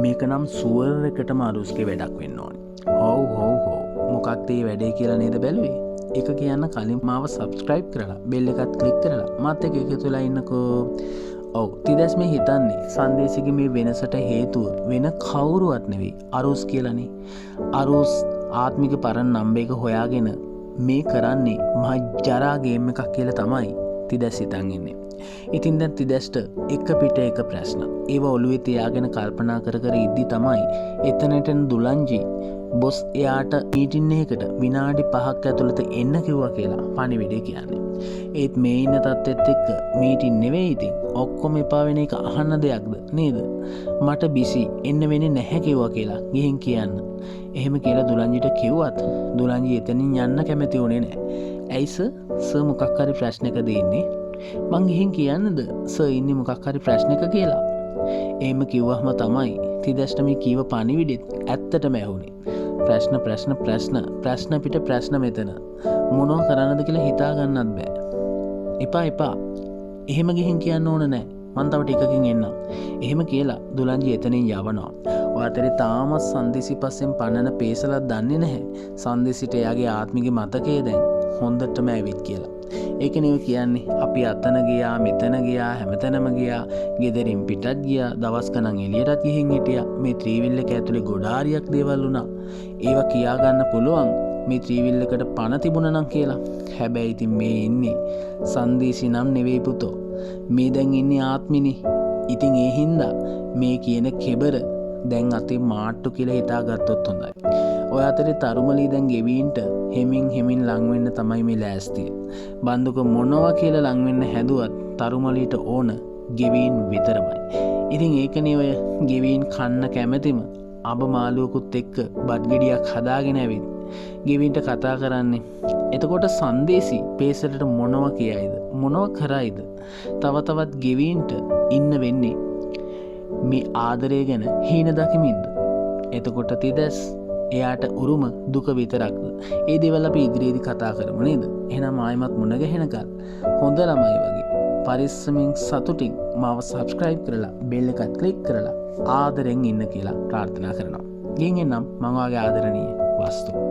මේක නම් සුවර් එකටම අරුස්ගේ වැඩක් වෙන්න ඕනි. හෝ මොකක්ද මේ වැඩේ කියලා නේද බැලුවේ? එක කියන්න කලින් මාව සබ්ස්ක්‍රයිබ් කරලා බෙල් එකත් ක්ලික් කරලා මාත් එක්ක එකතු වෙලා ඉන්නකෝ. ඔව් තිදැස් මේ හිතන්නේ සංදේශිකේ මේ වෙනසට හේතුව වෙන කවුරුවත් නෙවෙයි අරුස් කියලානේ. අරුස් ආත්මික පරණ නම්බර් එක හොයාගෙන මේ කරන්නේ මහා ජරා ගේම් එකක් කියලා තමයි තිදැස් හිතන් ඉන්නේ. ඉතින් දැන් තිදැස්ට එක පිට එක ප්‍රශ්න. ඒව ඔළුවේ තියාගෙන කල්පනා කර කර ඉද්දි තමයි එතනට දුලංජි බොස් එයාට මීටින් එකකට විනාඩි 5ක් ඇතුළත එන්න කිව්වා කියලා පණිවිඩය කියන්නේ. ඒත් මේ ඉන්න තත්ත්වෙත් එක්ක මීටින් නෙවෙයි ඉතින් ඔක්කොම එපා වෙන එක අහන්න දෙයක්ද නේද? මට බිසි එන්න වෙන්නේ නැහැ කිව්වා කියලා ගිහින් කියන්න. එහෙම කියලා දුලංජිට කිව්වත් දුලංජි එතනින් යන්න කැමති වුණේ නැහැ. ඇයි සර් මොකක් හරි ප්‍රශ්නයකද ඉන්නේ? මං ගිහින් කියන්නද සර් ඉන්නේ මොකක් හරි ප්‍රශ්නයක කියලා? එහෙම කිව්වහම තමයි තිදැස්ට මේ කීව පණිවිඩෙත් ඇත්තටම ඇහුනේ. ප්‍රශ්න පිට ප්‍රශ්න මෙතන. මොනවා කරන්නද කියලා හිතා ගන්නත් බෑ. එපා. එහෙම ගිහින් කියන්න ඕන නෑ. මං තව ටිකකින් එන්නම්. එහෙම කියලා දුලංජි එතනින් යවනවා. ඔයාතරේ තාමත් සංදේශි පස්සෙන් පන්නන පේසලක් දන්නේ නැහැ. සංදේශිට එයාගේ ආත්මික මතකයේ දැන් හොඳටම ඇවිත් කියලා. ඒක නෙවෙයි කියන්නේ අපි අතන ගියා මෙතන ගියා හැමතැනම ගියා ගෙදරින් පිටත් ගියා දවස් ගණන් එළියටත් ගිහින් හිටියා මේ ත්‍රිවිල් එක ඇතුලේ ගොඩාරියක් දේවල් වුණා ඒවා කියා ගන්න පුළුවන් මේ ත්‍රිවිල් එකට පණ තිබුණා නම් කියලා හැබැයි ඉතින් මේ ඉන්නේ සංදේශි නම් නෙවෙයි පුතෝ මේ දැන් ඉන්නේ ආත්මිනේ ඉතින් ඒ හින්දා මේ කියන කෙබර දැන් අතේ මාට්ටු කියලා හිතාගත්තොත් හොඳයි ඔය අතරේ තරුමලී දැන් ගෙවීන්ට හෙමින් ලං වෙන්න තමයි මේ ලෑස්තිය. බන්දුක මොනවා කියලා ලං වෙන්න හැදුවත් තරුමලීට ඕන ගෙවීන් විතරමයි. ඉතින් ඒකනේ ඔය ගෙවීන් කන්න කැමැතිම අබ මාළුවෙකුත් එක්ක බත් ගෙඩියක් හදාගෙන ඇවිත් ගෙවීන්ට කතා කරන්නේ. එතකොට සංදේශි පේසලට මොනවා කියයිද? මොනවා කරයිද? තවත් ගෙවීන්ට ඉන්න වෙන්නේ මේ ආදරය ගැන හීන දකිමින්ද? එතකොට තිදැස් එයාට උරුම දුක විතරක්ද? ඒ දේවල් අපි ඉදිරියේදී කතා කරමු නේද? එහෙනම් ආයෙමත් මුණ ගැහෙනකල් හොඳ ළමයි වගේ පරිස්සමින් සතුටින් මාව සබ්ස්ක්‍රයිබ් කරලා බෙල් එකත් ක්ලික් කරලා ආදරෙන් ඉන්න කියලා ප්‍රාර්ථනා කරනවා. ගිහින් එන්නම් මම වාගේ ආදරණීය වස්තු